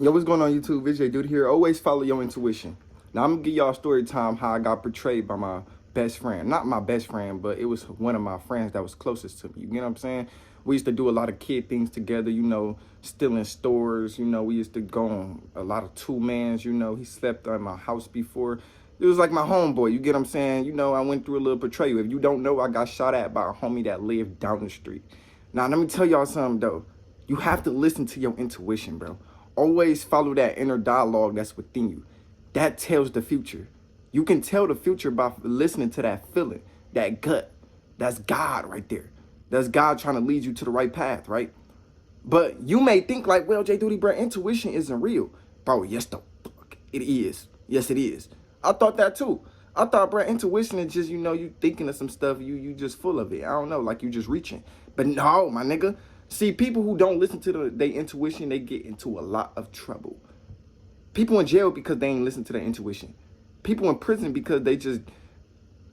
Yo, what's going on YouTube? It's Jayyduty here. Always follow your intuition. Now, I'm going to give y'all a story time how I got portrayed by my best friend. Not my best friend, but it was one of my friends that was closest to me. You get what I'm saying? We used to do a lot of kid things together, stealing stores. We used to go on a lot of two-mans. He slept at my house before. It was like my homeboy. You get what I'm saying? I went through a little portrayal. If you don't know, I got shot at by a homie that lived down the street. Now, let me tell y'all something, though. You have to listen to your intuition, bro. Always follow that inner dialogue that's within you. That tells the future. You can tell the future by listening to that feeling, that gut. That's God right there. That's God trying to lead you to the right path, right? But you may think like, well, Jayyduty, bro, intuition isn't real. Bro, yes, the fuck it is. Yes, it is. I thought that too. I thought, bro, intuition is just, you thinking of some stuff, you just full of it. I don't know, like you just reaching. But no, my nigga. See, people who don't listen to their intuition, they get into a lot of trouble. People in jail because they ain't listen to their intuition. People in prison because they just,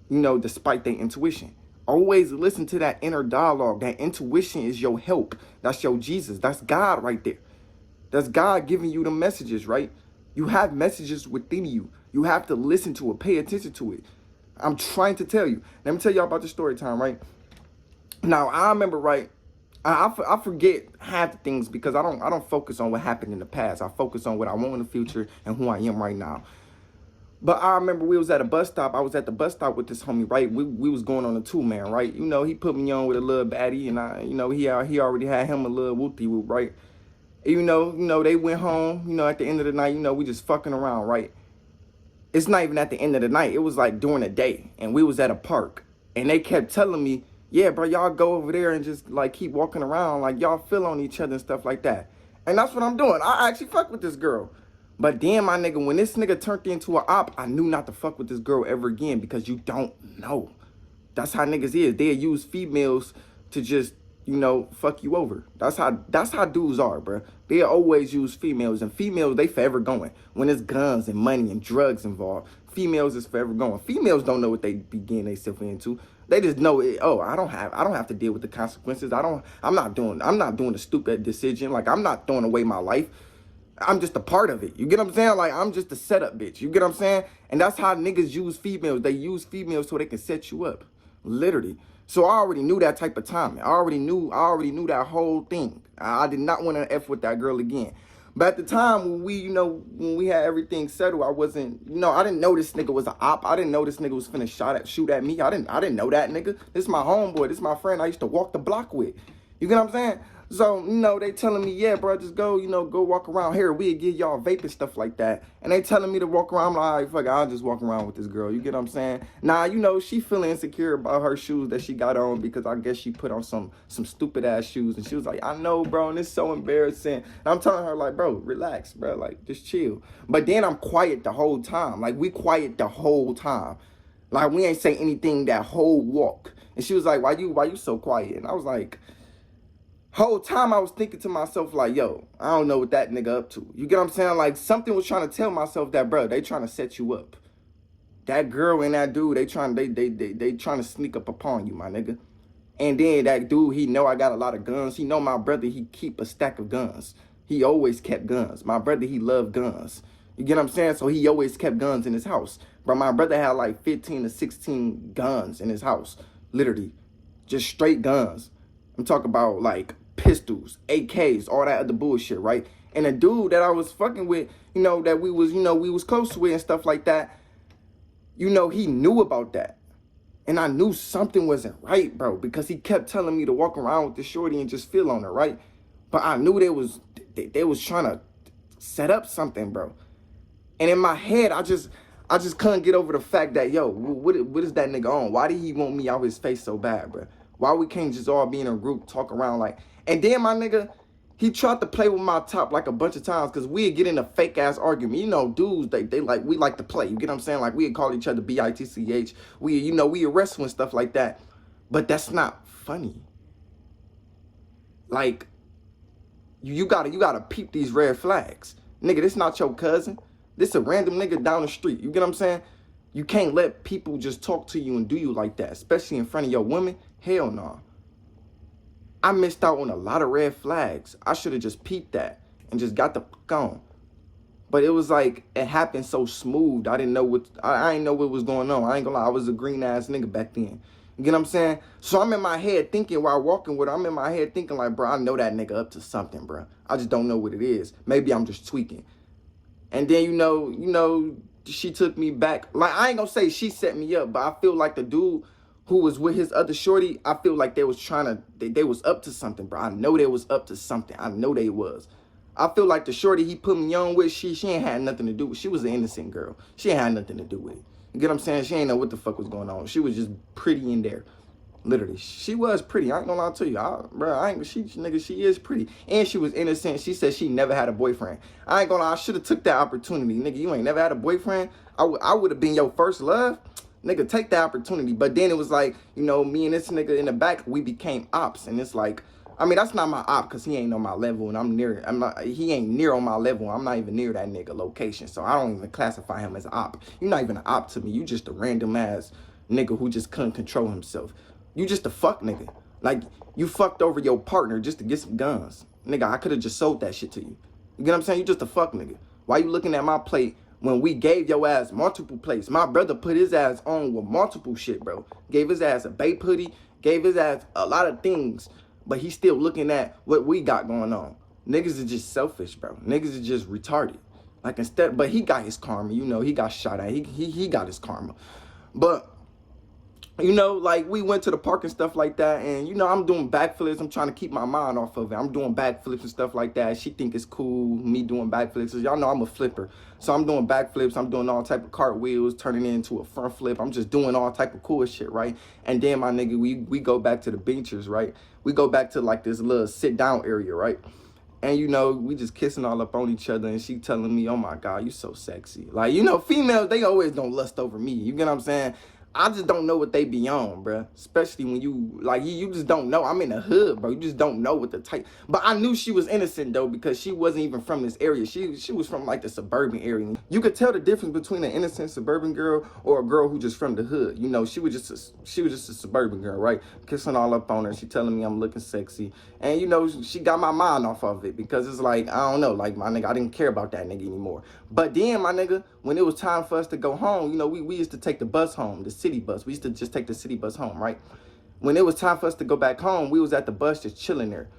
despite their intuition. Always listen to that inner dialogue. That intuition is your help. That's your Jesus. That's God right there. That's God giving you the messages, right? You have messages within you. You have to listen to it. Pay attention to it. I'm trying to tell you. Let me tell y'all about the story time, right? Now, I remember, right? I forget half the things because I don't focus on what happened in the past. I focus on what I want in the future and who I am right now. But I remember we was at a bus stop. I was at the bus stop with this homie, right? We was going on a two-man, right? He put me on with a little baddie, and he already had him a little whoopty-whoop, right? They went home, at the end of the night, we just fucking around, right? It's not even at the end of the night. It was like during the day, and we was at a park, and they kept telling me, yeah, bro, y'all go over there and just, like, keep walking around. Like, y'all feel on each other and stuff like that. And that's what I'm doing. I actually fuck with this girl. But damn, my nigga, when this nigga turned into an op, I knew not to fuck with this girl ever again because you don't know. That's how niggas is. They use females to just, fuck you over. That's how dudes are, bro. They always use females. And females, they forever going. When there's guns and money and drugs involved, females is forever going. Females don't know what they be getting themselves into. They just know it. Oh, I don't have to deal with the consequences. I'm not doing a stupid decision. Like, I'm not throwing away my life. I'm just a part of it. You get what I'm saying? Like, I'm just a setup bitch. You get what I'm saying? And that's how niggas use females. They use females so they can set you up. Literally. So I already knew that type of timing. I already knew that whole thing. I did not want to F with that girl again. But at the time when we had everything settled, I wasn't, I didn't know this nigga was an op. I didn't know this nigga was finna shoot at me. I didn't know that nigga. This is my homeboy. This is my friend I used to walk the block with. You get what I'm saying? So, they telling me, yeah, bro, just go, go walk around here. We'll give y'all vape and stuff like that. And they telling me to walk around. I'm like, all right, fuck it, I'll just walk around with this girl. You get what I'm saying? Nah, she feeling insecure about her shoes that she got on because I guess she put on some stupid ass shoes. And she was like, I know, bro, and it's so embarrassing. And I'm telling her, like, bro, relax, bro, like, just chill. But then I'm quiet the whole time. Like, we quiet the whole time. Like, we ain't say anything that whole walk. And she was like, why you so quiet? And I was like, whole time I was thinking to myself, like, yo, I don't know what that nigga up to. You get what I'm saying? Like, something was trying to tell myself that, bro, they trying to set you up. That girl and that dude, they trying to sneak up upon you, my nigga. And then that dude, he know I got a lot of guns. He know my brother, he keep a stack of guns. He always kept guns. My brother, he loved guns. You get what I'm saying? So he always kept guns in his house. But my brother had like 15 to 16 guns in his house. Literally. Just straight guns. I'm talking about like pistols, AKs, all that other bullshit, right? And a dude that I was fucking with, that we was close with and stuff like that, he knew about that. And I knew something wasn't right, bro, because he kept telling me to walk around with this shorty and just feel on her, right? But I knew they was trying to set up something, bro. And in my head, I just couldn't get over the fact that, yo, what is that nigga on? Why did he want me out his face so bad, bro? Why we can't just all be in a group, talk around like... And then my nigga, he tried to play with my top like a bunch of times because we'd get in a fake-ass argument. Dudes, we like to play. You get what I'm saying? Like, we'd call each other B-I-T-C-H. We wrestle and stuff like that. But that's not funny. Like, you gotta peep these red flags. Nigga, this not your cousin. This a random nigga down the street. You get what I'm saying? You can't let people just talk to you and do you like that, especially in front of your women. Hell no. I missed out on a lot of red flags. I should have just peeped that and just got the fuck on. But it was like, it happened so smooth. I didn't know I didn't know what was going on. I ain't gonna lie, I was a green ass nigga back then. You get what I'm saying? So I'm in my head thinking while walking with her, I'm in my head thinking like, bro, I know that nigga up to something, bro. I just don't know what it is. Maybe I'm just tweaking. And then, she took me back. Like, I ain't gonna say she set me up, but I feel like the dude who was with his other shorty, I feel like they was they was up to something, bro. I know they was up to something. I know they was. I feel like the shorty he put me on with, she ain't had nothing to do with. She was an innocent girl. She ain't had nothing to do with it. You get what I'm saying? She ain't know what the fuck was going on. She was just pretty in there. Literally, she was pretty. I ain't gonna lie to you, she is pretty, and she was innocent. She said she never had a boyfriend. I ain't gonna lie, I should have took that opportunity, nigga. You ain't never had a boyfriend. I would have been your first love, nigga. Take that opportunity. But then it was like, me and this nigga in the back, we became ops, and it's like, I mean, that's not my op because he ain't on my level, and he ain't near on my level. I'm not even near that nigga location, so I don't even classify him as an op. You're not even an op to me. You just a random ass nigga who just couldn't control himself. You just a fuck nigga. Like, you fucked over your partner just to get some guns. Nigga, I could have just sold that shit to you. You get what I'm saying? You just a fuck nigga. Why you looking at my plate when we gave your ass multiple plates? My brother put his ass on with multiple shit, bro. Gave his ass a Bape hoodie, gave his ass a lot of things, but he's still looking at what we got going on. Niggas is just selfish, bro. Niggas is just retarded. Like, but he got his karma, he got shot at. He got his karma. But like, we went to the park and stuff like that, and I'm doing backflips. I'm trying to keep my mind off of it. I'm doing backflips and stuff like that. She think it's cool, me doing backflips. Y'all know I'm a flipper. So I'm doing backflips. I'm doing all type of cartwheels, turning it into a front flip. I'm just doing all type of cool shit, right? And then, my nigga, we go back to the benches, right? We go back to, like, this little sit-down area, right? And, we just kissing all up on each other, and she telling me, oh, my God, you so sexy. Like, females, they always don't lust over me. You get what I'm saying? I just don't know what they be on, bro. Especially when you just don't know. I'm in the hood, bro. You just don't know what the type. But I knew she was innocent, though, because she wasn't even from this area. She was from, like, the suburban area. You could tell the difference between an innocent suburban girl or a girl who just from the hood. She was just a suburban girl, right? Kissing all up on her. She telling me I'm looking sexy. And, she got my mind off of it because it's like, I don't know. Like, my nigga, I didn't care about that nigga anymore. But then, my nigga, when it was time for us to go home, we used to take the bus home, the city bus. We used to just take the city bus home, right? When it was time for us to go back home, we was at the bus just chilling there.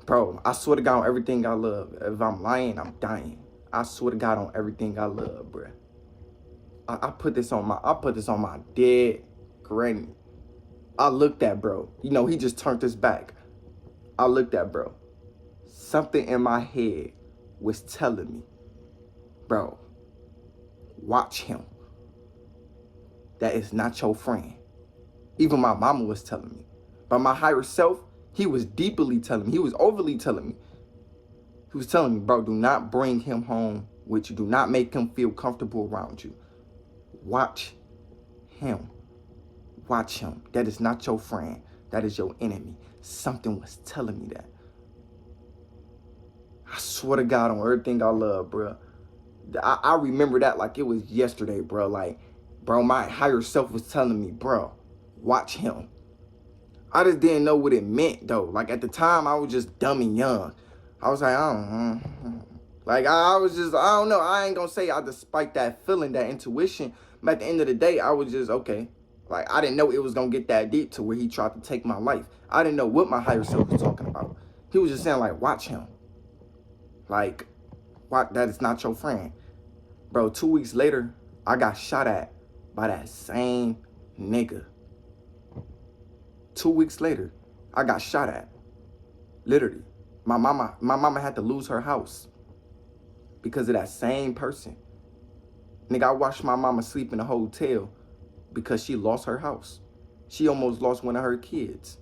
Bro, I swear to God on everything I love. If I'm lying, I'm dying. I swear to God on everything I love, bro. I put this on my dead granny. I looked at bro. He just turned his back. I looked at bro. Something in my head was telling me, bro, watch him. That is not your friend. Even my mama was telling me. But my higher self, he was deeply telling me. He was overly telling me. He was telling me, bro, do not bring him home with you. Do not make him feel comfortable around you. Watch him. Watch him. That is not your friend. That is your enemy. Something was telling me that. I swear to God on everything I love, bro. I remember that like it was yesterday, bro. Like, bro, my higher self was telling me, bro, watch him. I just didn't know what it meant, though. Like, at the time, I was just dumb and young. I was like, I don't know. Like, I don't know. I ain't gonna say I despite that feeling, that intuition. But at the end of the day, I was just, okay. Like, I didn't know it was gonna get that deep to where he tried to take my life. I didn't know what my higher self was talking about. He was just saying, like, watch him. Like, that is not your friend. Bro, 2 weeks later, I got shot at by that same nigga. 2 weeks later, I got shot at. Literally. My mama had to lose her house because of that same person. Nigga, I watched my mama sleep in a hotel because she lost her house. She almost lost one of her kids.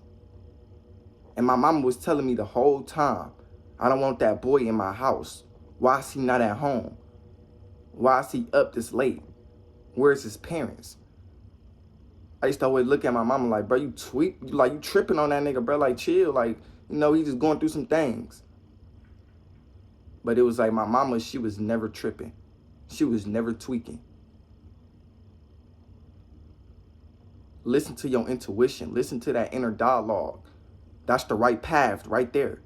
And my mama was telling me the whole time, I don't want that boy in my house. Why is he not at home? Why is he up this late? Where's his parents? I used to always look at my mama like, bro, you tripping on that nigga, bro. Like, chill. Like, he's just going through some things. But it was like my mama, she was never tripping. She was never tweaking. Listen to your intuition. Listen to that inner dialogue. That's the right path right there.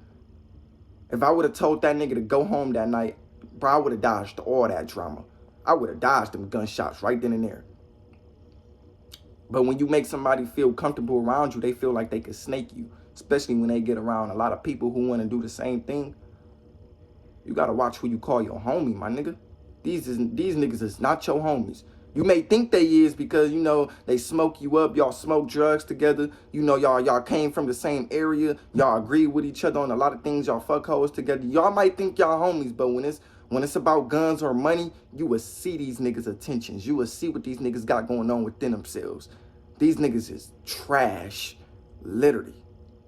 If I would have told that nigga to go home that night, bro, I would have dodged all that drama. I would have dodged them gunshots right then and there. But when you make somebody feel comfortable around you, they feel like they can snake you, especially when they get around a lot of people who want to do the same thing. You got to watch who you call your homie, my nigga. These niggas is not your homies. You may think they is because, you know, they smoke you up. Y'all smoke drugs together. You know, y'all came from the same area. Y'all agree with each other on a lot of things. Y'all fuck hoes together. Y'all might think y'all homies, but when it's about guns or money, you will see these niggas' attentions. You will see what these niggas got going on within themselves. These niggas is trash. Literally.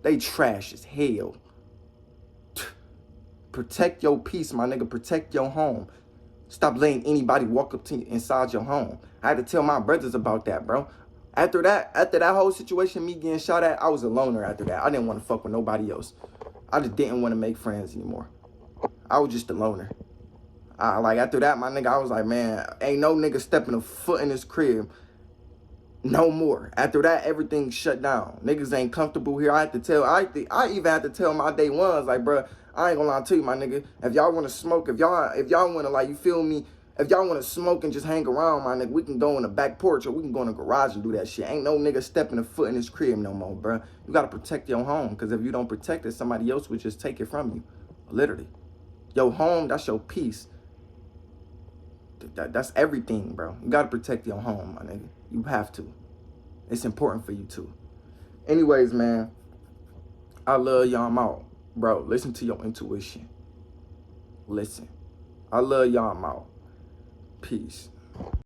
They trash as hell. Protect your peace, my nigga. Protect your home. Stop letting anybody walk up to you inside your home. I had to tell my brothers about that, bro. After that whole situation, me getting shot at, I was a loner after that. I didn't want to fuck with nobody else. I just didn't want to make friends anymore. I was just a loner. Like after that, my nigga, I was like, man, ain't no nigga stepping a foot in this crib no more. After that, everything shut down. Niggas ain't comfortable here. I even had to tell my day ones, like, bro, I ain't gonna lie to you, my nigga. If y'all want to smoke, if y'all want to, like, you feel me? If y'all want to smoke and just hang around, my nigga, we can go in the back porch or we can go in the garage and do that shit. Ain't no nigga stepping a foot in this crib no more, bro. You got to protect your home, because if you don't protect it, somebody else would just take it from you. Literally. Your home, that's your peace. That's everything, bro. You got to protect your home, my nigga. You have to. It's important for you too. Anyways, man, I love y'all. I'm out. Bro, listen to your intuition. Listen. I love y'all. I'm out. Peace.